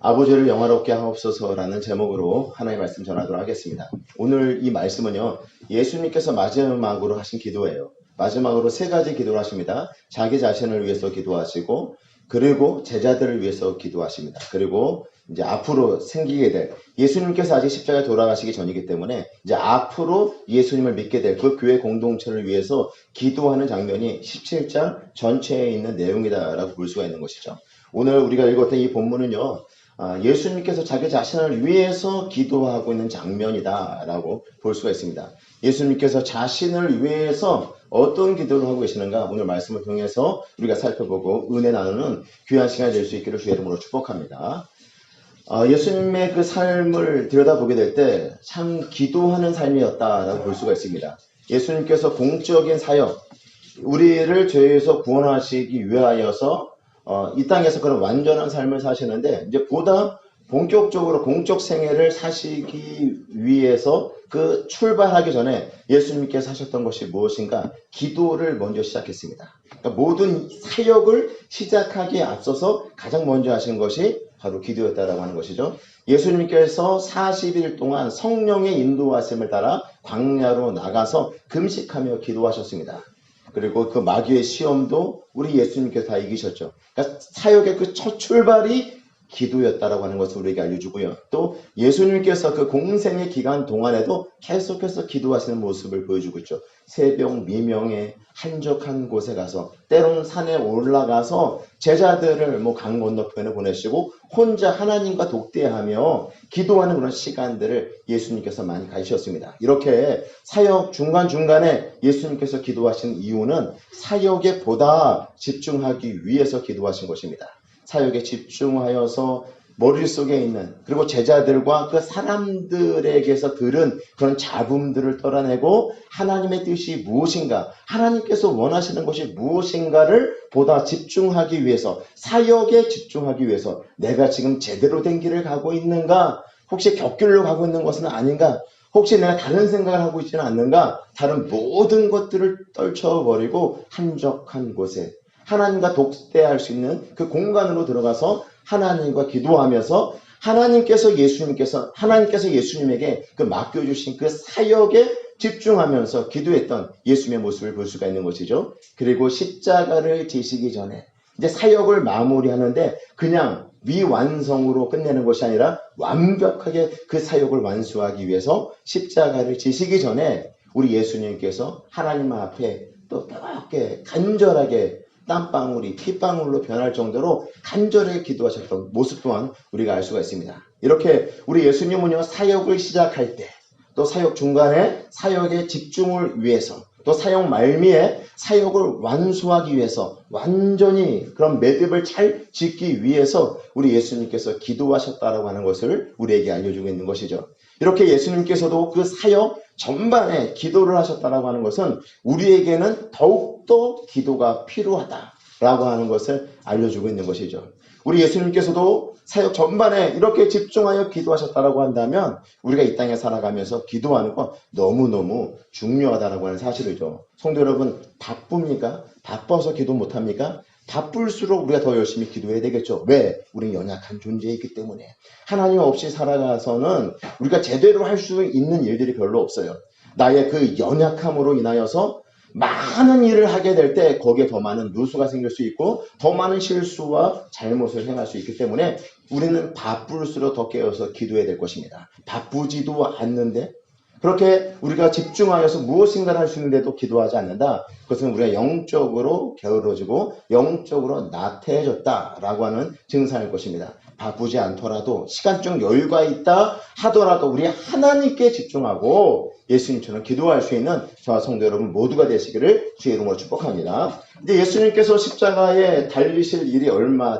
아버지를 영화롭게 하옵소서라는 제목으로 하나님의 말씀 전하도록 하겠습니다. 오늘 이 말씀은요, 예수님께서 마지막으로 하신 기도예요. 마지막으로 세 가지 기도를 하십니다. 자기 자신을 위해서 기도하시고, 그리고 제자들을 위해서 기도하십니다. 그리고 이제 앞으로 생기게 될, 예수님께서 아직 십자가에 돌아가시기 전이기 때문에 이제 앞으로 예수님을 믿게 될 그 교회 공동체를 위해서 기도하는 장면이 17장 전체에 있는 내용이다라고 볼 수가 있는 것이죠. 오늘 우리가 읽었던 이 본문은요, 예수님께서 자기 자신을 위해서 기도하고 있는 장면이다라고 볼 수가 있습니다. 예수님께서 자신을 위해서 어떤 기도를 하고 계시는가 오늘 말씀을 통해서 우리가 살펴보고 은혜 나누는 귀한 시간이 될 수 있기를 주의 이름으로 축복합니다. 예수님의 그 삶을 들여다보게 될 때 참 기도하는 삶이었다라고 볼 수가 있습니다. 예수님께서 공적인 사역, 우리를 죄에서 구원하시기 위하여서 이 땅에서 그런 완전한 삶을 사시는데 이제 보다 본격적으로 공적 생애를 사시기 위해서 그 출발하기 전에 예수님께서 하셨던 것이 무엇인가? 기도를 먼저 시작했습니다. 그러니까 모든 사역을 시작하기에 앞서서 가장 먼저 하신 것이 바로 기도였다라고 하는 것이죠. 예수님께서 40일 동안 성령의 인도하심을 따라 광야로 나가서 금식하며 기도하셨습니다. 그리고 그 마귀의 시험도 우리 예수님께서 다 이기셨죠. 그러니까 사역의 그 첫 출발이 기도였다라고 하는 것을 우리에게 알려주고요. 또 예수님께서 그 공생의 기간 동안에도 계속해서 기도하시는 모습을 보여주고 있죠. 새벽 미명에 한적한 곳에 가서 때로는 산에 올라가서 제자들을 강 건너편에 보내시고 혼자 하나님과 독대하며 기도하는 그런 시간들을 예수님께서 많이 가지셨습니다. 이렇게 사역 중간중간에 예수님께서 기도하신 이유는 사역에 보다 집중하기 위해서 기도하신 것입니다. 사역에 집중하여서 머릿속에 있는 그리고 제자들과 그 사람들에게서 들은 그런 잡음들을 떨어내고 하나님의 뜻이 무엇인가, 하나님께서 원하시는 것이 무엇인가를 보다 집중하기 위해서, 사역에 집중하기 위해서 내가 지금 제대로 된 길을 가고 있는가, 혹시 격길로 가고 있는 것은 아닌가, 혹시 내가 다른 생각을 하고 있지는 않는가, 다른 모든 것들을 떨쳐버리고 한적한 곳에 하나님과 독대할 수 있는 그 공간으로 들어가서 하나님과 기도하면서 하나님께서 예수님에게 그 맡겨주신 그 사역에 집중하면서 기도했던 예수님의 모습을 볼 수가 있는 것이죠. 그리고 십자가를 지시기 전에 이제 사역을 마무리하는데 그냥 미완성으로 끝내는 것이 아니라 완벽하게 그 사역을 완수하기 위해서 십자가를 지시기 전에 우리 예수님께서 하나님 앞에 또 뜨겁게 간절하게 땀방울이 핏방울로 변할 정도로 간절하게 기도하셨던 모습 또한 우리가 알 수가 있습니다. 이렇게 우리 예수님은요, 사역을 시작할 때, 또 사역 중간에 사역의 집중을 위해서, 또 사역 말미에 사역을 완수하기 위해서, 완전히 그런 매듭을 잘 짓기 위해서 우리 예수님께서 기도하셨다라고 하는 것을 우리에게 알려주고 있는 것이죠. 이렇게 예수님께서도 그 사역 전반에 기도를 하셨다라고 하는 것은 우리에게는 더욱더 기도가 필요하다라고 하는 것을 알려주고 있는 것이죠. 우리 예수님께서도 사역 전반에 이렇게 집중하여 기도하셨다라고 한다면 우리가 이 땅에 살아가면서 기도하는 건 너무너무 중요하다라고 하는 사실이죠. 성도 여러분, 바쁩니까? 바빠서 기도 못합니까? 바쁠수록 우리가 더 열심히 기도해야 되겠죠. 왜? 우리는 연약한 존재이기 때문에. 하나님 없이 살아가서는 우리가 제대로 할 수 있는 일들이 별로 없어요. 나의 그 연약함으로 인하여서 많은 일을 하게 될 때 거기에 더 많은 누수가 생길 수 있고 더 많은 실수와 잘못을 행할 수 있기 때문에 우리는 바쁠수록 더 깨어서 기도해야 될 것입니다. 바쁘지도 않는데 그렇게 우리가 집중하여서 무엇인가를 할 수 있는데도 기도하지 않는다. 그것은 우리가 영적으로 게으러지고 영적으로 나태해졌다라고 하는 증상일 것입니다. 바쁘지 않더라도 시간적 여유가 있다 하더라도 우리 하나님께 집중하고 예수님처럼 기도할 수 있는 저와 성도 여러분 모두가 되시기를 주의 이름으로 축복합니다. 이제 예수님께서 십자가에 달리실 일이 얼마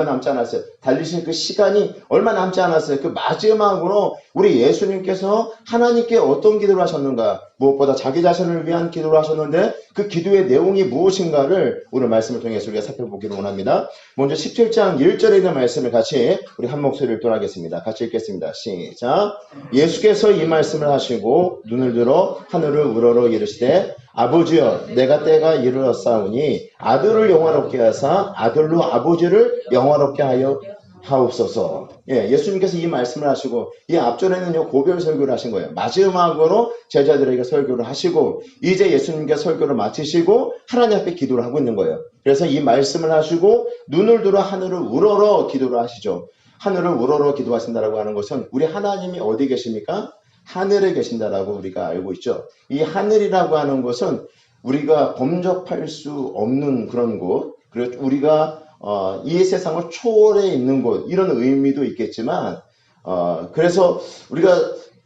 남지 않았어요. 달리실 그 시간이 얼마 남지 않았어요. 그 마지막으로 우리 예수님께서 하나님께 어떤 기도를 하셨는가? 무엇보다 자기 자신을 위한 기도를 하셨는데 그 기도의 내용이 무엇인가를 오늘 말씀을 통해서 우리가 살펴보기를 원합니다. 먼저 17장 1절에 있는 말씀을 같이 우리 한 목소리를 읽도록하겠습니다. 같이 읽겠습니다. 시작. 예수께서 이 말씀을 하시고 눈을 들어 하늘을 우러러 이르시되 아버지여 내가 때가 이르렀사오니 아들을 영화롭게 하사 아들로 아버지를 영화롭게 하여 하옵소서. 예, 예수님께서 이 말씀을 하시고 이 앞전에는요 고별 설교를 하신 거예요. 마지막으로 제자들에게 설교를 하시고 이제 예수님께서 설교를 마치시고 하나님 앞에 기도를 하고 있는 거예요. 그래서 이 말씀을 하시고 눈을 들어 하늘을 우러러 기도를 하시죠. 하늘을 우러러 기도하신다라고 하는 것은 우리 하나님이 어디 계십니까? 하늘에 계신다라고 우리가 알고 있죠. 이 하늘이라고 하는 것은 우리가 범접할 수 없는 그런 곳, 그리고 우리가 이 세상을 초월해 있는 곳, 이런 의미도 있겠지만, 그래서 우리가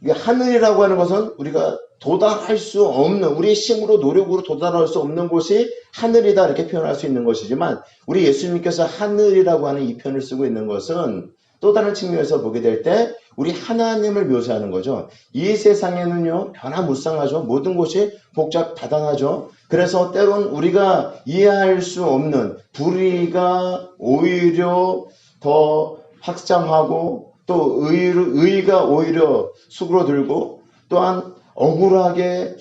하늘이라고 하는 것은 우리가 도달할 수 없는, 우리의 힘으로 노력으로 도달할 수 없는 곳이 하늘이다 이렇게 표현할 수 있는 것이지만, 우리 예수님께서 하늘이라고 하는 이 표현을 쓰고 있는 것은 또 다른 측면에서 보게 될 때 우리 하나님을 묘사하는 거죠. 이 세상에는요 변화무쌍하죠. 모든 것이 복잡다단하죠. 그래서 때론 우리가 이해할 수 없는 불의가 오히려 더 확장하고 또 의가 오히려 수그러들고 또한 억울하게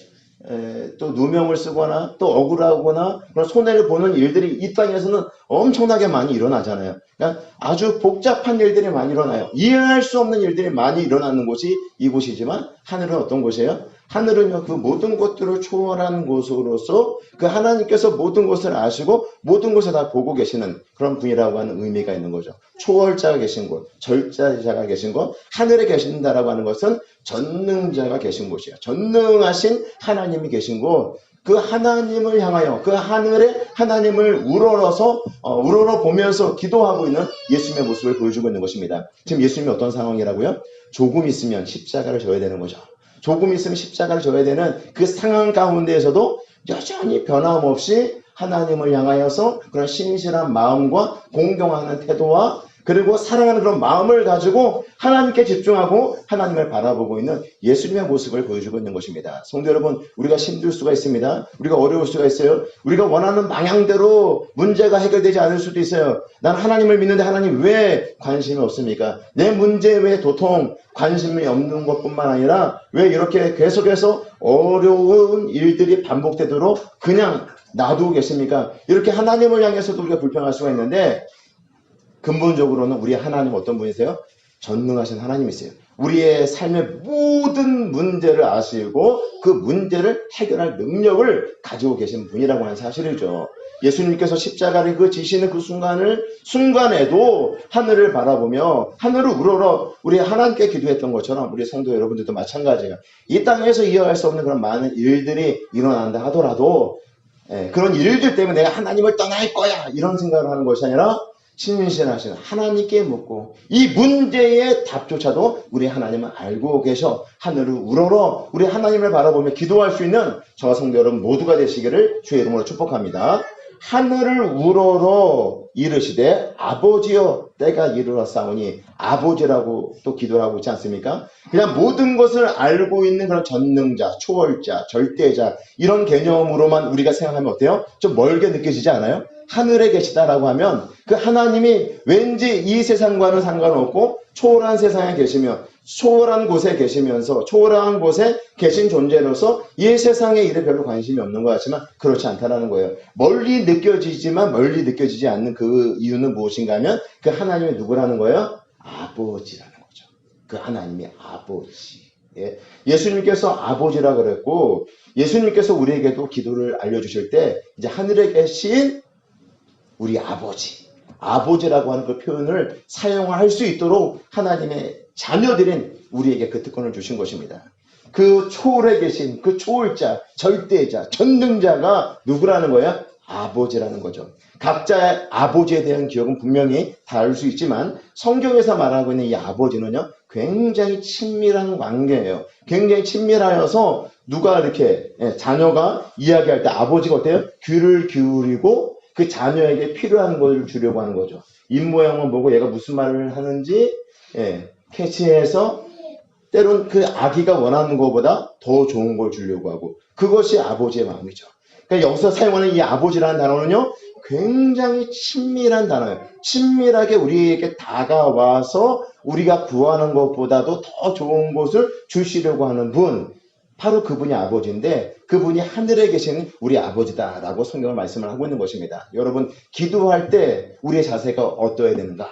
또 누명을 쓰거나 또 억울하거나 그런 손해를 보는 일들이 이 땅에서는 엄청나게 많이 일어나잖아요. 그러니까 아주 복잡한 일들이 많이 일어나요. 이해할 수 없는 일들이 많이 일어나는 곳이 이곳이지만 하늘은 어떤 곳이에요? 하늘은요 그 모든 것들을 초월한 곳으로서 그 하나님께서 모든 것을 아시고 모든 것을 다 보고 계시는 그런 분이라고 하는 의미가 있는 거죠. 초월자가 계신 곳, 절자자가 계신 곳, 하늘에 계신다라고 하는 것은 전능자가 계신 곳이에요. 전능하신 하나님이 계신 곳, 그 하나님을 향하여 그 하늘에 하나님을 우러러 보면서 기도하고 있는 예수님의 모습을 보여주고 있는 것입니다. 지금 예수님이 어떤 상황이라고요? 조금 있으면 십자가를 져야 되는 거죠. 조금 있으면 십자가를 져야 되는 그 상황 가운데에서도 여전히 변함없이 하나님을 향하여서 그런 신실한 마음과 공경하는 태도와 그리고 사랑하는 그런 마음을 가지고 하나님께 집중하고 하나님을 바라보고 있는 예수님의 모습을 보여주고 있는 것입니다. 성도 여러분, 우리가 힘들 수가 있습니다. 우리가 어려울 수가 있어요. 우리가 원하는 방향대로 문제가 해결되지 않을 수도 있어요. 난 하나님을 믿는데 하나님 왜 관심이 없습니까? 내 문제에 왜 도통 관심이 없는 것뿐만 아니라 왜 이렇게 계속해서 어려운 일들이 반복되도록 그냥 놔두고 계십니까? 이렇게 하나님을 향해서도 우리가 불평할 수가 있는데 근본적으로는 우리 하나님 어떤 분이세요? 전능하신 하나님이세요. 우리의 삶의 모든 문제를 아시고 그 문제를 해결할 능력을 가지고 계신 분이라고 하는 사실이죠. 예수님께서 십자가를 지시는 그 순간에도 하늘을 바라보며 하늘을 우러러 우리 하나님께 기도했던 것처럼 우리 성도 여러분들도 마찬가지예요. 이 땅에서 이해할 수 없는 그런 많은 일들이 일어난다 하더라도 그런 일들 때문에 내가 하나님을 떠날 거야 이런 생각을 하는 것이 아니라 신실하신 하나님께 묻고 이 문제의 답조차도 우리 하나님은 알고 계셔 하늘을 우러러 우리 하나님을 바라보며 기도할 수 있는 저와 성도 여러분 모두가 되시기를 주의 이름으로 축복합니다. 하늘을 우러러 이르시되 아버지여 때가 이르렀사오니 아버지라고 또 기도를 하고 있지 않습니까? 그냥 모든 것을 알고 있는 그런 전능자, 초월자, 절대자 이런 개념으로만 우리가 생각하면 어때요? 좀 멀게 느껴지지 않아요? 하늘에 계시다라고 하면 그 하나님이 왠지 이 세상과는 상관없고 초월한 세상에 계시며 초월한 곳에 계시면서 초월한 곳에 계신 존재로서 이 세상의 일에 별로 관심이 없는 것 같지만 그렇지 않다는 거예요. 멀리 느껴지지만 멀리 느껴지지 않는 그 이유는 무엇인가 하면 그 하나님이 누구라는 거예요? 아버지라는 거죠. 그 하나님이 아버지. 예수님께서 아버지라 그랬고 예수님께서 우리에게도 기도를 알려주실 때 이제 하늘에 계신 우리 아버지라고 하는 그 표현을 사용할 수 있도록 하나님의 자녀들인 우리에게 그 특권을 주신 것입니다. 그 초월에 계신 그 초월자, 절대자, 전능자가 누구라는 거야? 아버지라는 거죠. 각자의 아버지에 대한 기억은 분명히 다를 수 있지만 성경에서 말하고 있는 이 아버지는요 굉장히 친밀한 관계예요. 굉장히 친밀하여서 누가 이렇게 자녀가 이야기할 때 아버지가 어때요? 귀를 기울이고 그 자녀에게 필요한 걸 주려고 하는 거죠. 입모양만 보고 얘가 무슨 말을 하는지 캐치해서 때론 그 아기가 원하는 것보다 더 좋은 걸 주려고 하고 그것이 아버지의 마음이죠. 그러니까 여기서 사용하는 이 아버지라는 단어는요 굉장히 친밀한 단어예요. 친밀하게 우리에게 다가와서 우리가 구하는 것보다도 더 좋은 것을 주시려고 하는 분 바로 그분이 아버지인데 그분이 하늘에 계신 우리 아버지다라고 성경을 말씀을 하고 있는 것입니다. 여러분 기도할 때 우리의 자세가 어떠해야 되는가?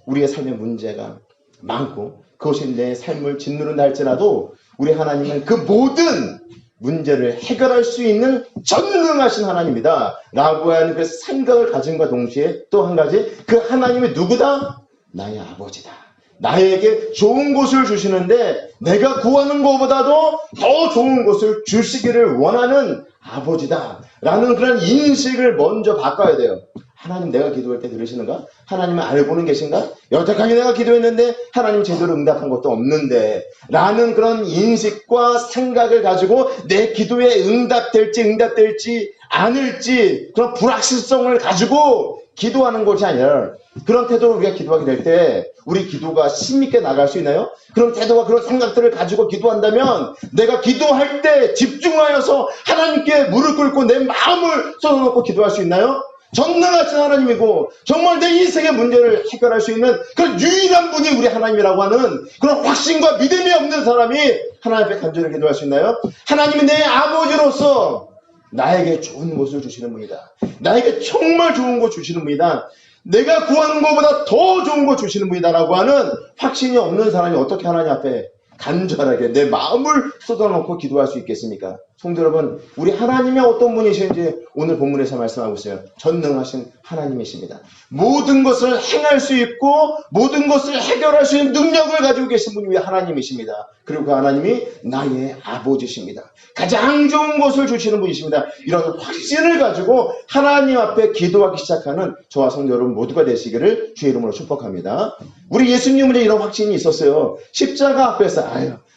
우리의 삶에 문제가 많고 그것이 내 삶을 짓누른다 할지라도 우리 하나님은 그 모든 문제를 해결할 수 있는 전능하신 하나님이다 라고 하는 그 생각을 가짐과 동시에 또 한 가지, 그 하나님이 누구다? 나의 아버지다. 나에게 좋은 것을 주시는데 내가 구하는 것보다도 더 좋은 것을 주시기를 원하는 아버지다 라는 그런 인식을 먼저 바꿔야 돼요. 하나님, 내가 기도할 때 들으시는가? 하나님은 알고는 계신가? 여태까지 내가 기도했는데 하나님 제대로 응답한 것도 없는데 라는 그런 인식과 생각을 가지고 내 기도에 응답될지 않을지 그런 불확실성을 가지고 기도하는 것이 아니라, 그런 태도로 우리가 기도하게 될 때 우리 기도가 심있게 나갈 수 있나요? 그런 태도와 그런 생각들을 가지고 기도한다면 내가 기도할 때 집중하여서 하나님께 무릎 꿇고 내 마음을 쏟아놓고 기도할 수 있나요? 전능하신 하나님이고 정말 내 인생의 문제를 해결할 수 있는 그런 유일한 분이 우리 하나님이라고 하는 그런 확신과 믿음이 없는 사람이 하나님 앞에 간절히 기도할 수 있나요? 하나님이 내 아버지로서 나에게 좋은 것을 주시는 분이다. 나에게 정말 좋은 것 주시는 분이다. 내가 구하는 것보다 더 좋은 것 주시는 분이다 라고 하는 확신이 없는 사람이 어떻게 하나님 앞에 간절하게 내 마음을 쏟아놓고 기도할 수 있겠습니까? 성도 여러분, 우리 하나님이 어떤 분이신지 오늘 본문에서 말씀하고 있어요. 전능하신 하나님이십니다. 모든 것을 행할 수 있고 모든 것을 해결할 수 있는 능력을 가지고 계신 분이 하나님이십니다. 그리고 그 하나님이 나의 아버지십니다. 가장 좋은 것을 주시는 분이십니다. 이런 확신을 가지고 하나님 앞에 기도하기 시작하는 저와 성도 여러분 모두가 되시기를 주의 이름으로 축복합니다. 우리 예수님은 이런 확신이 있었어요. 십자가 앞에서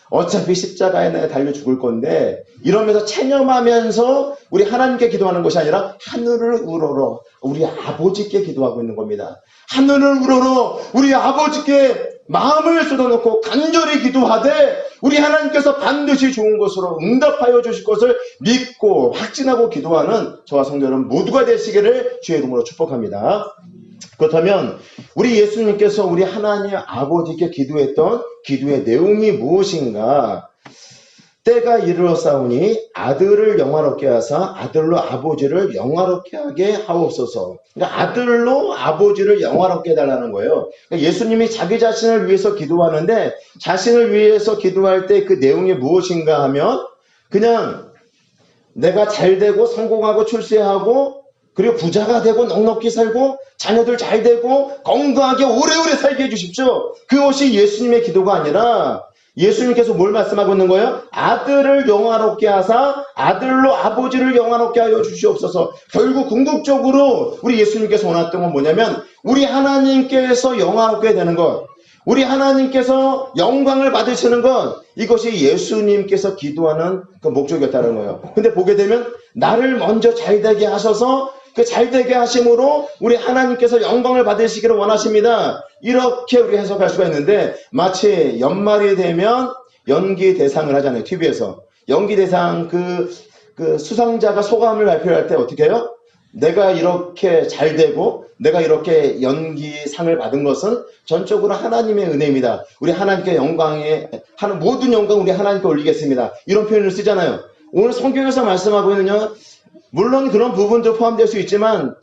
어차피 십자가에 내가 달려 죽을 건데 이러면서 체념하면서 우리 하나님께 기도하는 것이 아니라 하늘을 우러러 우리 아버지께 기도하고 있는 겁니다. 하늘을 우러러 우리 아버지께 마음을 쏟아놓고 간절히 기도하되 우리 하나님께서 반드시 좋은 것으로 응답하여 주실 것을 믿고 확신하고 기도하는 저와 성도 여러분 모두가 되시기를 주의 이름으로 축복합니다. 그렇다면 우리 예수님께서 우리 하나님 아버지께 기도했던 기도의 내용이 무엇인가? 때가 이르렀사오니 아들을 영화롭게 하사 아들로 아버지를 영화롭게 하게 하옵소서. 그러니까 아들로 아버지를 영화롭게 해달라는 거예요. 그러니까 예수님이 자기 자신을 위해서 기도하는데 자신을 위해서 기도할 때 그 내용이 무엇인가 하면 그냥 내가 잘 되고 성공하고 출세하고 그리고 부자가 되고 넉넉히 살고 자녀들 잘 되고 건강하게 오래오래 살게 해주십시오. 그것이 예수님의 기도가 아니라 예수님께서 뭘 말씀하고 있는 거예요? 아들을 영화롭게 하사 아들로 아버지를 영화롭게 하여 주시옵소서. 결국 궁극적으로 우리 예수님께서 원했던 건 뭐냐면 우리 하나님께서 영화롭게 되는 것, 우리 하나님께서 영광을 받으시는 것, 이것이 예수님께서 기도하는 그 목적이었다는 거예요. 근데 보게 되면 나를 먼저 잘되게 하셔서 그 잘되게 하심으로 우리 하나님께서 영광을 받으시기를 원하십니다. 이렇게 우리 해석할 수가 있는데 마치 연말이 되면 연기 대상을 하잖아요. TV에서. 연기 대상 그 수상자가 소감을 발표할 때 어떻게 해요? 내가 이렇게 잘되고 내가 이렇게 연기상을 받은 것은 전적으로 하나님의 은혜입니다. 우리 하나님께 영광에 하는 모든 영광 우리 하나님께 올리겠습니다. 이런 표현을 쓰잖아요. 오늘 성경에서 말씀하고 있는요. 물론 그런 부분도 포함될 수 있지만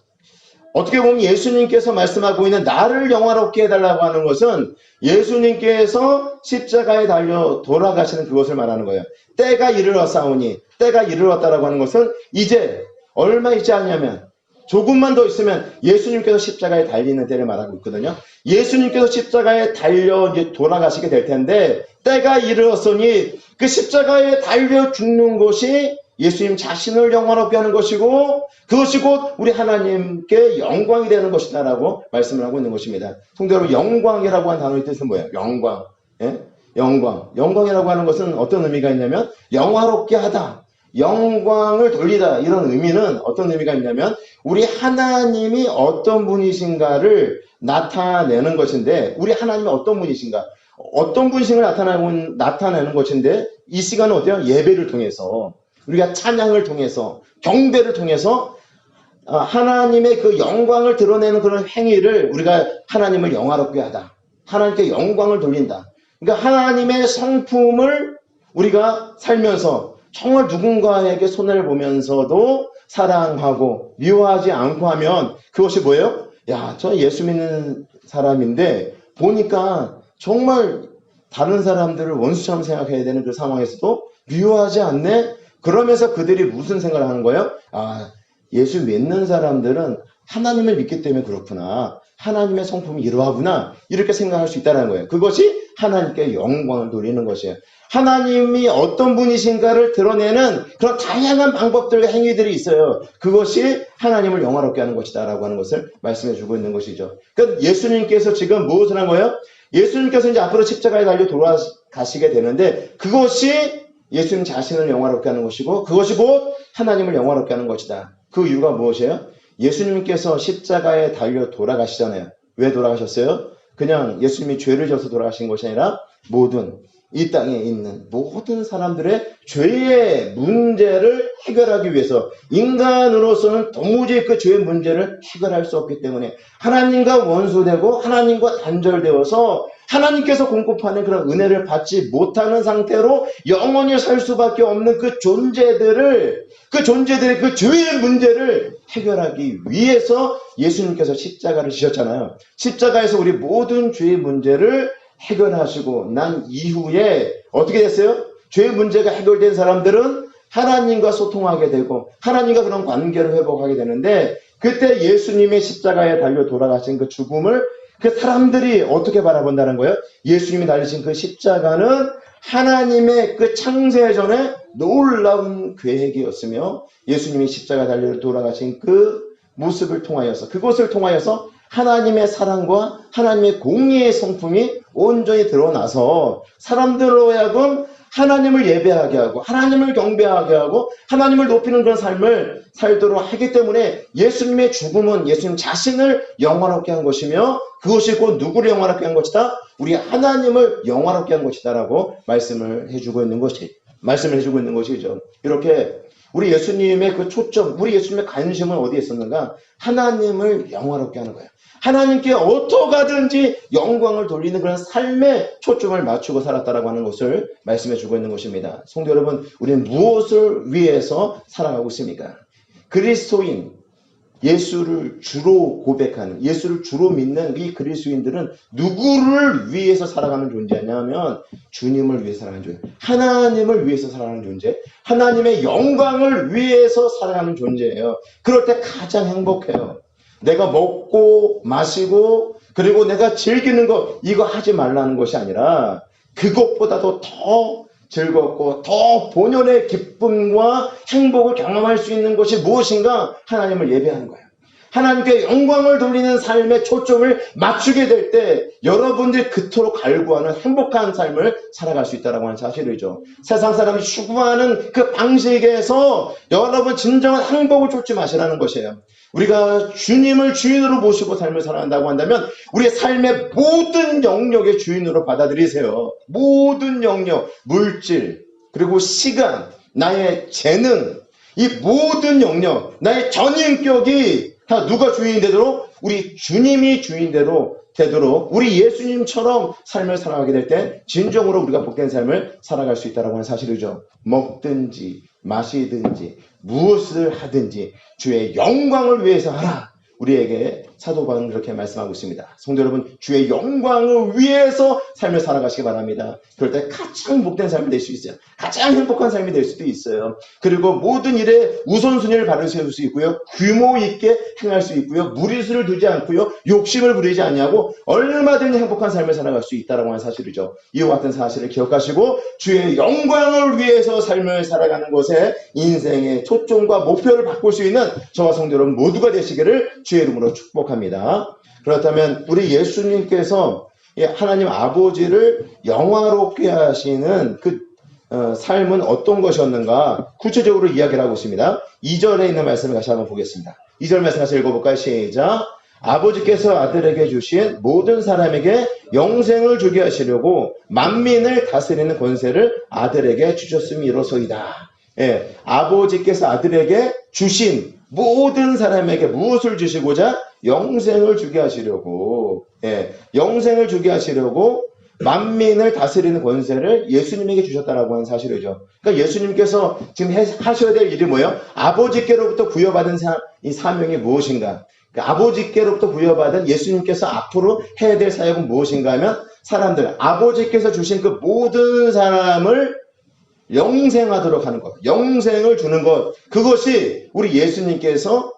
어떻게 보면 예수님께서 말씀하고 있는 나를 영화롭게 해달라고 하는 것은 예수님께서 십자가에 달려 돌아가시는 그것을 말하는 거예요. 때가 이르렀사오니, 때가 이르렀다라고 하는 것은 이제 얼마 있지 않냐면 조금만 더 있으면 예수님께서 십자가에 달리는 때를 말하고 있거든요. 예수님께서 십자가에 달려 이제 돌아가시게 될 텐데 때가 이르렀으니 그 십자가에 달려 죽는 것이 예수님 자신을 영화롭게 하는 것이고 그것이 곧 우리 하나님께 영광이 되는 것이다 라고 말씀을 하고 있는 것입니다. 성도 여러분, 영광이라고 하는 단어의 뜻은 뭐예요? 영광. 예? 영광. 영광이라고 하는 것은 어떤 의미가 있냐면 영화롭게 하다, 영광을 돌리다, 이런 의미는 어떤 의미가 있냐면 우리 하나님이 어떤 분이신가를 나타내는 것인데 우리 하나님이 어떤 분이신가, 어떤 분이신가를 나타내는 것인데 이 시간은 어때요? 예배를 통해서 우리가 찬양을 통해서 경배를 통해서 하나님의 그 영광을 드러내는 그런 행위를 우리가 하나님을 영화롭게 하다, 하나님께 영광을 돌린다. 그러니까 하나님의 성품을 우리가 살면서 정말 누군가에게 손해를 보면서도 사랑하고 미워하지 않고 하면 그것이 뭐예요? 야, 저 예수 믿는 사람인데 보니까 정말 다른 사람들을 원수처럼 생각해야 되는 그 상황에서도 미워하지 않네? 그러면서 그들이 무슨 생각을 하는 거예요? 아, 예수 믿는 사람들은 하나님을 믿기 때문에 그렇구나. 하나님의 성품이 이러하구나. 이렇게 생각할 수 있다는 거예요. 그것이 하나님께 영광을 돌리는 것이에요. 하나님이 어떤 분이신가를 드러내는 그런 다양한 방법들과 행위들이 있어요. 그것이 하나님을 영화롭게 하는 것이다라고 하는 것을 말씀해 주고 있는 것이죠. 그러니까 예수님께서 지금 무엇을 한 거예요? 예수님께서 이제 앞으로 십자가에 달려 돌아가시게 되는데 그것이 예수님 자신을 영화롭게 하는 것이고 그것이 곧 하나님을 영화롭게 하는 것이다. 그 이유가 무엇이에요? 예수님께서 십자가에 달려 돌아가시잖아요. 왜 돌아가셨어요? 그냥 예수님이 죄를 져서 돌아가신 것이 아니라 모든 이 땅에 있는 모든 사람들의 죄의 문제를 해결하기 위해서 인간으로서는 도무지 그 죄의 문제를 해결할 수 없기 때문에 하나님과 원수되고 하나님과 단절되어서 하나님께서 공급하는 그런 은혜를 받지 못하는 상태로 영원히 살 수밖에 없는 그 존재들의 그 죄의 문제를 해결하기 위해서 예수님께서 십자가를 지셨잖아요. 십자가에서 우리 모든 죄의 문제를 해결하시고 난 이후에 어떻게 됐어요? 죄의 문제가 해결된 사람들은 하나님과 소통하게 되고 하나님과 그런 관계를 회복하게 되는데 그때 예수님의 십자가에 달려 돌아가신 그 죽음을 그 사람들이 어떻게 바라본다는 거예요? 예수님이 달리신 그 십자가는 하나님의 그 창세 전에 놀라운 계획이었으며 예수님이 십자가에 달려 돌아가신 그 모습을 통하여서 그것을 통하여서 하나님의 사랑과 하나님의 공의의 성품이 온전히 드러나서 사람들로 하여금 하나님을 예배하게 하고 하나님을 경배하게 하고 하나님을 높이는 그런 삶을 살도록 하기 때문에 예수님의 죽음은 예수님 자신을 영화롭게 한 것이며 그것이 곧 누구를 영화롭게 한 것이다? 우리 하나님을 영화롭게 한 것이다 라고 말씀을 해주고 있는 것이죠. 이렇게 우리 예수님의 그 초점, 우리 예수님의 관심은 어디에 있었는가? 하나님을 영화롭게 하는 거예요. 하나님께 어떠하든지 영광을 돌리는 그런 삶에 초점을 맞추고 살았다라고 하는 것을 말씀해 주고 있는 것입니다. 성도 여러분, 우리는 무엇을 위해서 살아가고 있습니까? 그리스도인, 예수를 주로 고백하는, 예수를 주로 믿는 이 그리스도인들은 누구를 위해서 살아가는 존재냐면 주님을 위해서 살아가는 존재, 하나님을 위해서 살아가는 존재, 하나님의 영광을 위해서 살아가는 존재예요. 그럴 때 가장 행복해요. 내가 먹고 마시고 그리고 내가 즐기는 것 이거 하지 말라는 것이 아니라 그것보다도 더 즐겁고 더 본연의 기쁨과 행복을 경험할 수 있는 것이 무엇인가? 하나님을 예배하는 거예요. 하나님께 영광을 돌리는 삶에 초점을 맞추게 될 때 여러분들이 그토록 갈구하는 행복한 삶을 살아갈 수 있다는 하는 사실이죠. 세상 사람이 추구하는 그 방식에서 여러분 진정한 행복을 쫓지 마시라는 것이에요. 우리가 주님을 주인으로 모시고 삶을 살아간다고 한다면 우리의 삶의 모든 영역의 주인으로 받아들이세요. 모든 영역, 물질, 그리고 시간, 나의 재능, 이 모든 영역, 나의 전인격이 다 누가 주인이 되도록? 우리 주님이 주인대로 되도록 우리 예수님처럼 삶을 살아가게 될 때 진정으로 우리가 복된 삶을 살아갈 수 있다는 하는 사실이죠. 먹든지 마시든지 무엇을 하든지 주의 영광을 위해서 하라. 우리에게 사도 바울은 그렇게 말씀하고 있습니다. 성도 여러분, 주의 영광을 위해서 삶을 살아가시기 바랍니다. 그럴 때 가장 복된 삶이 될 수 있어요. 가장 행복한 삶이 될 수도 있어요. 그리고 모든 일에 우선순위를 바로 세울 수 있고요. 규모 있게 행할 수 있고요. 무리수를 두지 않고요. 욕심을 부리지 않냐고 얼마든지 행복한 삶을 살아갈 수 있다는 사실이죠. 이와 같은 사실을 기억하시고 주의 영광을 위해서 삶을 살아가는 것에 인생의 초점과 목표를 바꿀 수 있는 저와 성도 여러분 모두가 되시기를 주의 이름으로 축복합니다. 그렇다면 우리 예수님께서 하나님 아버지를 영화롭게 하시는 그 삶은 어떤 것이었는가 구체적으로 이야기를 하고 있습니다. 2절에 있는 말씀을 다시 한번 보겠습니다. 2절 말씀 다시 읽어볼까요? 시작. 아버지께서 아들에게 주신 모든 사람에게 영생을 주게 하시려고 만민을 다스리는 권세를 아들에게 주셨음이로소이다. 예, 아버지께서 아들에게 주신 모든 사람에게 무엇을 주시고자? 영생을 주게 하시려고, 영생을 주게 하시려고 만민을 다스리는 권세를 예수님에게 주셨다라고 하는 사실이죠. 그러니까 예수님께서 지금 하셔야 될 일이 뭐예요? 아버지께로부터 부여받은 이 사명이 무엇인가? 그 아버지께로부터 부여받은 예수님께서 앞으로 해야 될 사역은 무엇인가 하면 사람들, 아버지께서 주신 그 모든 사람을 영생하도록 하는 것, 영생을 주는 것, 그것이 우리 예수님께서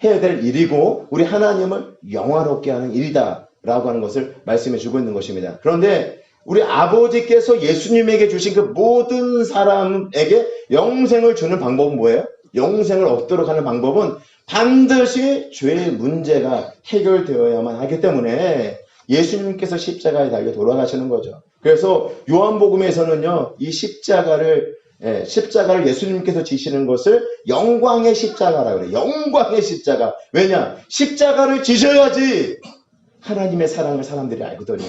해야 될 일이고 우리 하나님을 영화롭게 하는 일이다 라고 하는 것을 말씀해 주고 있는 것입니다. 그런데 우리 아버지께서 예수님에게 주신 그 모든 사람에게 영생을 주는 방법은 뭐예요? 영생을 얻도록 하는 방법은 반드시 죄의 문제가 해결되어야만 하기 때문에 예수님께서 십자가에 달려 돌아가시는 거죠. 그래서 요한복음에서는요, 이 십자가를 예수님께서 지시는 것을 영광의 십자가라고 그래요. 영광의 십자가. 왜냐? 십자가를 지셔야지 하나님의 사랑을 사람들이 알거든요.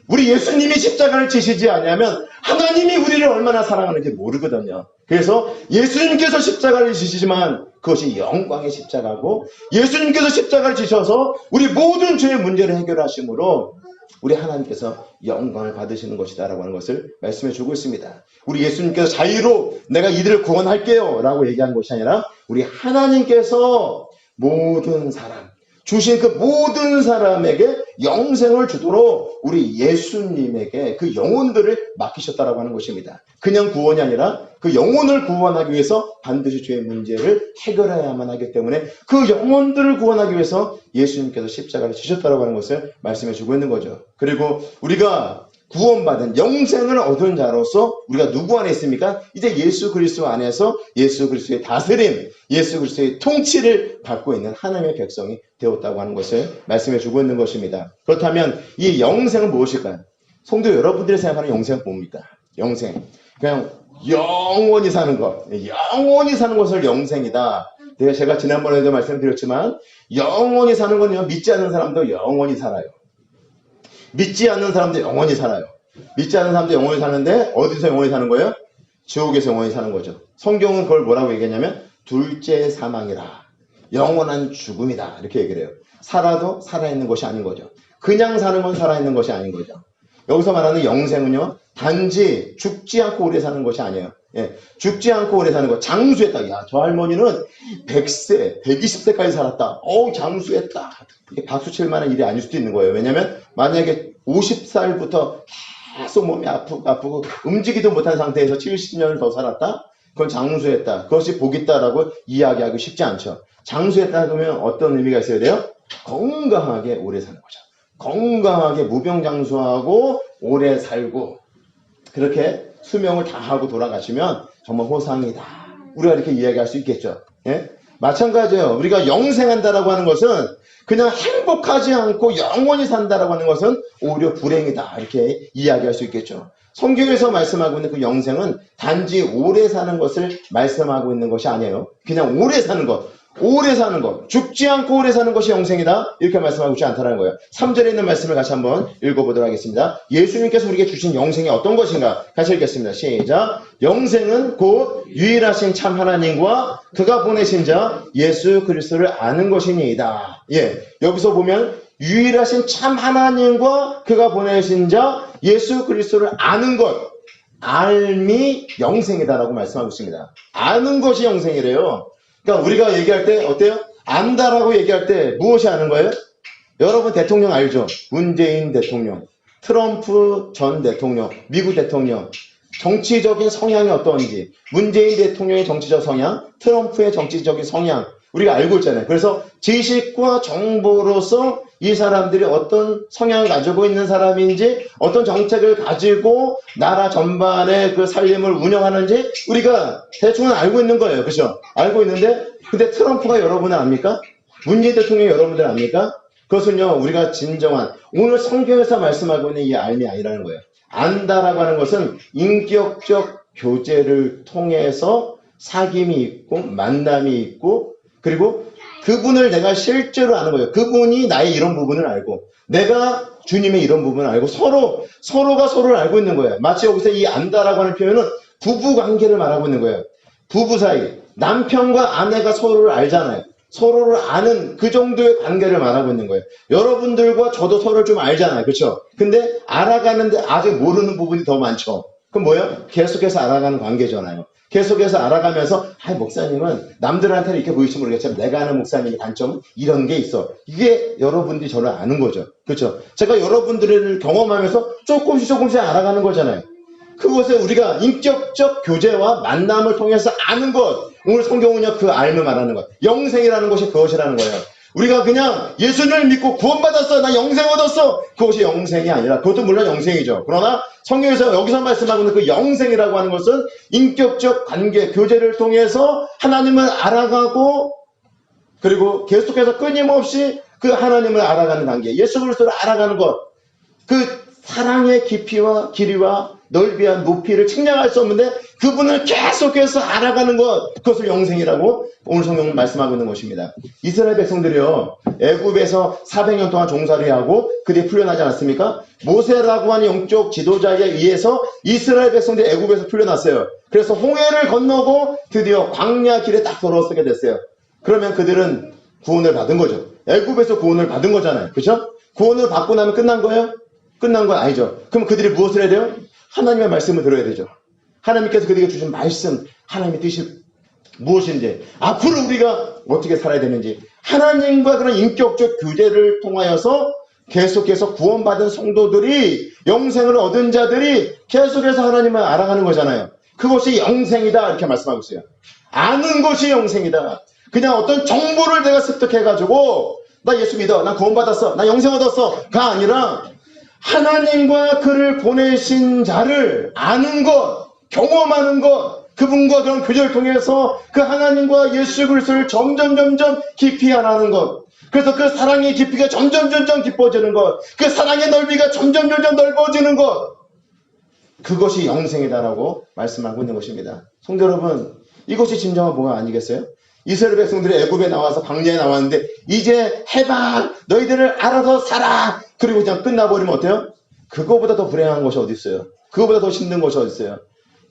우리 예수님이 십자가를 지시지 않으면 하나님이 우리를 얼마나 사랑하는지 모르거든요. 그래서 예수님께서 십자가를 지시지만 그것이 영광의 십자가고, 예수님께서 십자가를 지셔서 우리 모든 죄의 문제를 해결하심으로 우리 하나님께서 영광을 받으시는 것이다 라고 하는 것을 말씀해 주고 있습니다. 우리 예수님께서 자유로 내가 이들을 구원할게요 라고 얘기한 것이 아니라 우리 하나님께서 모든 사람, 주신 그 모든 사람에게 영생을 주도록 우리 예수님에게 그 영혼들을 맡기셨다라고 하는 것입니다. 그냥 구원이 아니라 그 영혼을 구원하기 위해서 반드시 죄의 문제를 해결해야만 하기 때문에 그 영혼들을 구원하기 위해서 예수님께서 십자가를 지셨다라고 하는 것을 말씀해 주고 있는 거죠. 그리고 우리가 구원받은 영생을 얻은 자로서 우리가 누구 안에 있습니까? 이제 예수 그리스도 안에서 예수 그리스도의 다스림, 예수 그리스도의 통치를 받고 있는 하나님의 백성이 되었다고 하는 것을 말씀해 주고 있는 것입니다. 그렇다면 이 영생은 무엇일까요? 성도 여러분들이 생각하는 영생은 뭡니까? 영생. 그냥 영원히 사는 것. 영원히 사는 것을 영생이다. 제가 지난번에도 말씀드렸지만 영원히 사는 건요, 믿지 않는 사람도 영원히 살아요. 믿지 않는 사람도 영원히 살아요. 믿지 않는 사람도 영원히 사는데 어디서 영원히 사는 거예요? 지옥에서 영원히 사는 거죠. 성경은 그걸 뭐라고 얘기했냐면 둘째 사망이라, 영원한 죽음이다 이렇게 얘기를 해요. 살아도 살아있는 것이 아닌 거죠. 그냥 사는 건 살아있는 것이 아닌 거죠. 여기서 말하는 영생은요, 단지 죽지 않고 오래 사는 것이 아니에요. 죽지 않고 오래 사는 것. 장수했다. 야, 저 할머니는 100세, 120세까지 살았다. 장수했다. 이게 박수 칠 만한 일이 아닐 수도 있는 거예요. 왜냐면 만약에 50살부터 계속 몸이 아프고 움직이도 못한 상태에서 70년을 더 살았다? 그건 장수했다. 그것이 복 있다라고 이야기하기 쉽지 않죠. 장수했다 그러면 어떤 의미가 있어야 돼요? 건강하게 오래 사는 거죠. 건강하게 무병장수하고 오래 살고 그렇게 수명을 다하고 돌아가시면 정말 호상이다. 우리가 이렇게 이야기할 수 있겠죠. 마찬가지예요. 우리가 영생한다라고 하는 것은 그냥 행복하지 않고 영원히 산다라고 하는 것은 오히려 불행이다. 이렇게 이야기할 수 있겠죠. 성경에서 말씀하고 있는 그 영생은 단지 오래 사는 것을 말씀하고 있는 것이 아니에요. 그냥 오래 사는 것. 오래 사는 것, 죽지 않고 오래 사는 것이 영생이다 이렇게 말씀하고 있지 않다는 거예요. 3절에 있는 말씀을 같이 한번 읽어보도록 하겠습니다. 예수님께서 우리에게 주신 영생이 어떤 것인가 같이 읽겠습니다. 시작. 영생은 곧 유일하신 참 하나님과 그가 보내신 자 예수 그리스도를 아는 것이니이다. 여기서 보면 유일하신 참 하나님과 그가 보내신 자 예수 그리스도를 아는 것, 알미 영생이다라고 말씀하고 있습니다. 아는 것이 영생이래요. 그러니까 우리가 얘기할 때 어때요? 안다라고 얘기할 때 무엇이 아는 거예요? 여러분 대통령 알죠? 문재인 대통령, 트럼프 전 대통령, 미국 대통령 정치적인 성향이 어떤지, 문재인 대통령의 정치적 성향, 트럼프의 정치적인 성향 우리가 알고 있잖아요. 그래서 지식과 정보로서 이 사람들이 어떤 성향을 가지고 있는 사람인지, 어떤 정책을 가지고 나라 전반의 그 살림을 운영하는지 우리가 대충은 알고 있는 거예요. 그렇죠? 알고 있는데 근데 트럼프가 여러분은 압니까? 문재인 대통령이 여러분들 압니까? 그것은요, 우리가 진정한 오늘 성경에서 말씀하고 있는 이 알미 아니라는 거예요. 안다라고 하는 것은 인격적 교제를 통해서 사귐이 있고 만남이 있고, 그리고 그분을 내가 실제로 아는 거예요. 그분이 나의 이런 부분을 알고 내가 주님의 이런 부분을 알고 서로가 서로를 알고 있는 거예요. 마치 여기서 이 안다라고 하는 표현은 부부 관계를 말하고 있는 거예요. 부부 사이, 남편과 아내가 서로를 알잖아요. 서로를 아는 그 정도의 관계를 말하고 있는 거예요. 여러분들과 저도 서로를 좀 알잖아요. 그렇죠? 근데 알아가는데 아직 모르는 부분이 더 많죠. 그럼 뭐예요? 계속해서 알아가는 관계잖아요. 계속해서 알아가면서 목사님은 남들한테는 이렇게 보일지 모르겠지만 내가 아는 목사님의 단점은 이런 게 있어. 이게 여러분들이 저를 아는 거죠. 그렇죠? 제가 여러분들을 경험하면서 조금씩 알아가는 거잖아요. 그것을 우리가 인격적 교제와 만남을 통해서 아는 것. 오늘 성경은요, 그 알을 말하는 것. 영생이라는 것이 그것이라는 거예요. 우리가 그냥 예수님을 믿고 구원받았어, 나 영생 얻었어, 그것이 영생이 아니라, 그것도 물론 영생이죠. 그러나 성경에서 여기서 말씀하고 있는 그 영생이라고 하는 것은 인격적 관계, 교제를 통해서 하나님을 알아가고, 그리고 계속해서 끊임없이 그 하나님을 알아가는 단계, 예수 그리스도를 알아가는 것, 그 사랑의 깊이와 길이와 넓이와 높이를 측량할 수 없는데 그분을 계속해서 알아가는 것, 그것을 영생이라고 오늘 성경은 말씀하고 있는 것입니다. 이스라엘 백성들이요, 애굽에서 400년 동안 종살이 하고 그들이 풀려나지 않았습니까? 모세라고 하는 영적 지도자에 의해서 이스라엘 백성들이 애굽에서 풀려났어요. 그래서 홍해를 건너고 드디어 광야 길에 딱 들어서게 됐어요. 그러면 그들은 구원을 받은 거죠. 애굽에서 구원을 받은 거잖아요. 그렇죠? 구원을 받고 나면 끝난 거예요? 끝난 건 아니죠. 그럼 그들이 무엇을 해야 돼요? 하나님의 말씀을 들어야 되죠. 하나님께서 그들에게 주신 말씀, 하나님의 뜻이 무엇인지, 앞으로 우리가 어떻게 살아야 되는지, 하나님과 그런 인격적 교제를 통하여서 계속해서 구원받은 성도들이, 영생을 얻은 자들이 계속해서 하나님을 알아가는 거잖아요. 그것이 영생이다, 이렇게 말씀하고 있어요. 아는 것이 영생이다. 그냥 어떤 정보를 내가 습득해가지고 나 예수 믿어, 나 구원받았어, 나 영생 얻었어가 아니라 하나님과 그를 보내신 자를 아는 것, 경험하는 것, 그분과 그런 교제를 통해서 그 하나님과 예수 그리스도를 점점 깊이 알아가는 것, 그래서 그 사랑의 깊이가 점점 깊어지는 것, 그 사랑의 넓이가 점점 넓어지는 것, 그것이 영생이다라고 말씀하고 있는 것입니다. 성도 여러분, 이것이 진정한 뭐가 아니겠어요? 이스라엘 백성들이 애굽에 나와서 광야에 나왔는데 이제 해봐, 너희들을 알아서 살아, 그리고 그냥 끝나버리면 어때요? 그거보다 더 불행한 것이 어디 있어요? 그거보다 더 힘든 것이 어디 있어요?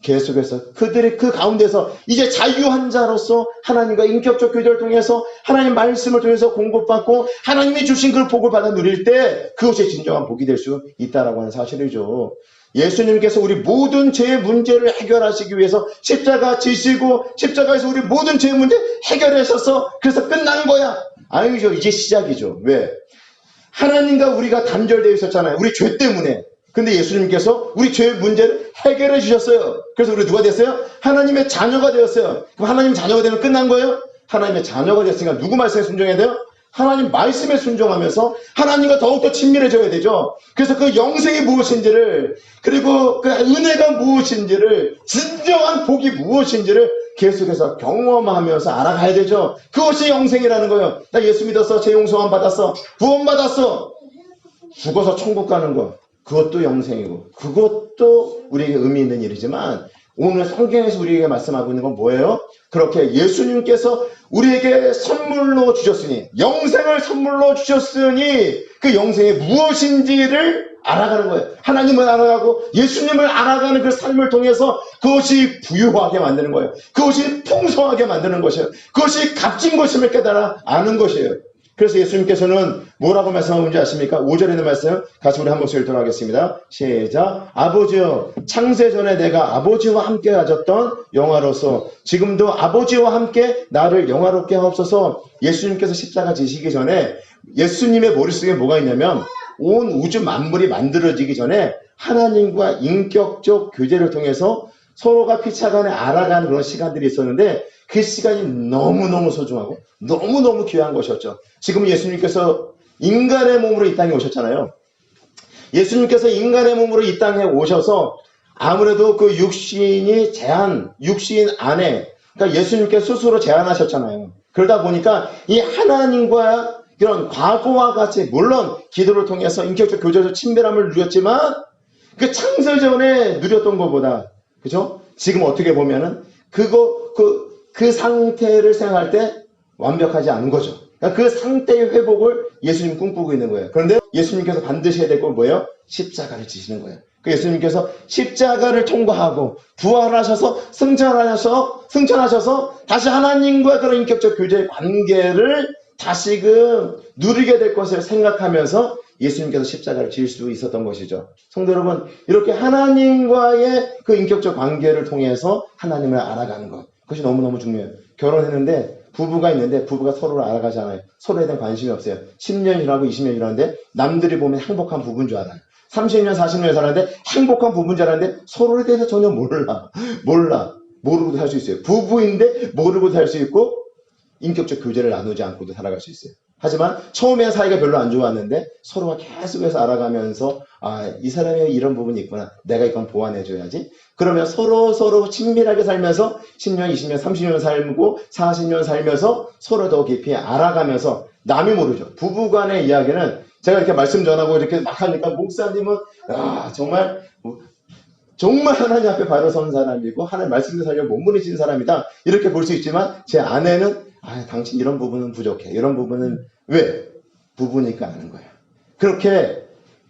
계속해서 그들이 그 가운데서 이제 자유한 자로서 하나님과 인격적 교제를 통해서 하나님 말씀을 통해서 공급받고 하나님이 주신 그 복을 받아 누릴 때 그것이 진정한 복이 될 수 있다라고 하는 사실이죠. 예수님께서 우리 모든 죄의 문제를 해결하시기 위해서 십자가 지시고 십자가에서 우리 모든 죄의 문제 해결하셔서 그래서 끝난 거야. 아니죠. 이제 시작이죠. 왜? 하나님과 우리가 단절되어 있었잖아요. 우리 죄 때문에. 근데 예수님께서 우리 죄의 문제를 해결해 주셨어요. 그래서 우리 누가 됐어요? 하나님의 자녀가 되었어요. 그럼 하나님 자녀가 되면 끝난 거예요? 하나님의 자녀가 됐으니까 누구 말씀에 순종해야 돼요? 하나님 말씀에 순종하면서 하나님과 더욱더 친밀해져야 되죠. 그래서 그 영생이 무엇인지를, 그리고 그 은혜가 무엇인지를, 진정한 복이 무엇인지를 계속해서 경험하면서 알아가야 되죠. 그것이 영생이라는 거예요. 나 예수 믿었어, 제 용서함 받았어, 구원 받았어, 죽어서 천국 가는 거, 그것도 영생이고 그것도 우리에게 의미 있는 일이지만 오늘 성경에서 우리에게 말씀하고 있는 건 뭐예요? 그렇게 예수님께서 우리에게 선물로 주셨으니, 영생을 선물로 주셨으니 그 영생이 무엇인지를 알아가는 거예요. 하나님을 알아가고 예수님을 알아가는 그 삶을 통해서 그것이 부유하게 만드는 거예요. 그것이 풍성하게 만드는 것이에요. 그것이 값진 것임을 깨달아 아는 것이에요. 그래서 예수님께서는 뭐라고 말씀하는지 아십니까? 5절에 있는 말씀 같이 우리 한 목소리 돌아가겠습니다. 시작. 아버지여, 창세전에 내가 아버지와 함께 가졌던 영화로서 지금도 아버지와 함께 나를 영화롭게 하옵소서. 예수님께서 십자가 지시기 전에 예수님의 머릿속에 뭐가 있냐면 온 우주 만물이 만들어지기 전에 하나님과 인격적 교제를 통해서 서로가 피차간에 알아가는 그런 시간들이 있었는데 그 시간이 너무너무 소중하고 너무너무 귀한 것이었죠. 지금 예수님께서 인간의 몸으로 이 땅에 오셨잖아요. 예수님께서 인간의 몸으로 이 땅에 오셔서 아무래도 그 육신 안에, 그러니까 예수님께서 스스로 제한하셨잖아요. 그러다 보니까 이 하나님과 이런 과거와 같이, 물론 기도를 통해서 인격적 교제에서 친밀함을 누렸지만 그 창세전에 누렸던 것보다, 그죠? 지금 어떻게 보면은 그 상태를 생각할 때 완벽하지 않은 거죠. 그러니까 그 상태의 회복을 예수님 꿈꾸고 있는 거예요. 그런데 예수님께서 반드시 해야 될 건 뭐예요? 십자가를 지시는 거예요. 그 예수님께서 십자가를 통과하고 부활하셔서 승천하셔서 다시 하나님과 그런 인격적 교제의 관계를 다시금 누리게 될 것을 생각하면서 예수님께서 십자가를 지을 수 있었던 것이죠. 성도 여러분, 이렇게 하나님과의 그 인격적 관계를 통해서 하나님을 알아가는 것, 그것이 너무너무 중요해요. 결혼했는데 부부가 있는데 부부가 서로를 알아가지 않아요. 서로에 대한 관심이 없어요. 10년 일하고 20년 일하는데 남들이 보면 행복한 부부인 줄 알아요. 30년, 40년 살았는데 행복한 부부인 줄 알았는데 서로에 대해서 전혀 몰라. 모르고도 살 수 있어요. 부부인데 모르고도 살 수 있고 인격적 교제를 나누지 않고도 살아갈 수 있어요. 하지만 처음에 사이가 별로 안 좋았는데 서로가 계속해서 알아가면서 이 사람이 이런 부분이 있구나. 내가 이건 보완해줘야지. 그러면 서로 친밀하게 살면서 10년, 20년, 30년 살고 40년 살면서 서로 더 깊이 알아가면서 남이 모르죠. 부부간의 이야기는 제가 이렇게 말씀 전하고 이렇게 막 하니까 목사님은 정말 하나님 앞에 바로 선 사람이고 하나님 말씀을 살려 몸부림친 사람이다. 이렇게 볼 수 있지만 제 아내는 당신 이런 부분은 부족해. 이런 부분은 왜? 부부니까 아는 거예요.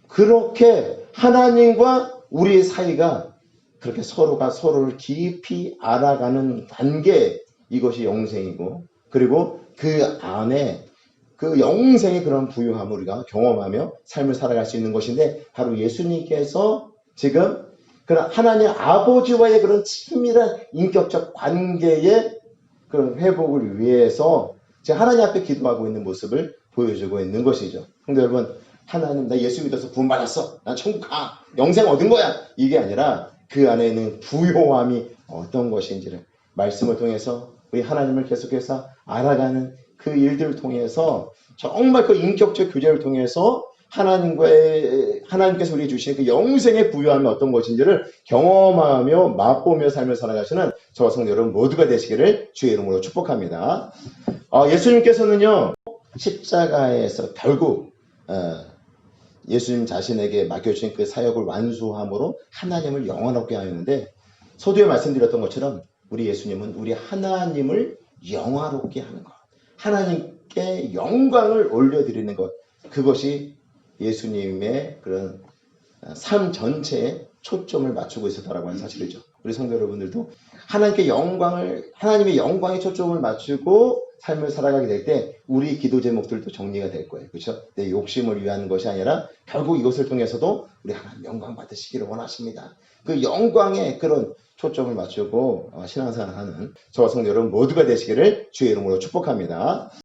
그렇게 하나님과 우리의 사이가 그렇게 서로가 서로를 깊이 알아가는 단계, 이것이 영생이고, 그리고 그 안에 그 영생의 그런 부유함을 우리가 경험하며 삶을 살아갈 수 있는 것인데, 바로 예수님께서 지금 그런 하나님 아버지와의 그런 친밀한 인격적 관계의 그런 회복을 위해서 지금 하나님 앞에 기도하고 있는 모습을 보여주고 있는 것이죠. 근데 여러분, 하나님, 나 예수 믿어서 구원받았어. 난 천국 가. 영생 얻은 거야. 이게 아니라 그 안에 있는 부요함이 어떤 것인지를 말씀을 통해서 우리 하나님을 계속해서 알아가는 그 일들을 통해서 정말 그 인격적 교제를 통해서 하나님께서 우리에게 주신 그 영생의 부유함이 어떤 것인지를 경험하며 맛보며 삶을 살아가시는 저와 성도 여러분 모두가 되시기를 주의 이름으로 축복합니다. 예수님께서는요, 십자가에서 결국 예수님 자신에게 맡겨주신 그 사역을 완수함으로 하나님을 영원하게 하였는데, 서두에 말씀드렸던 것처럼 우리 예수님은 우리 하나님을 영화롭게 하는 것, 하나님께 영광을 올려드리는 것, 그것이 예수님의 그런 삶 전체에 초점을 맞추고 있었다라고 하는 사실이죠. 우리 성도 여러분들도 하나님의 영광에 초점을 맞추고 삶을 살아가게 될 때 우리 기도 제목들도 정리가 될 거예요. 그렇죠? 내 욕심을 위한 것이 아니라 결국 이것을 통해서도 우리 하나님 영광 받으시기를 원하십니다. 그 영광에 그런 초점을 맞추고 신앙생활을 하는 저와 성도 여러분 모두가 되시기를 주의 이름으로 축복합니다.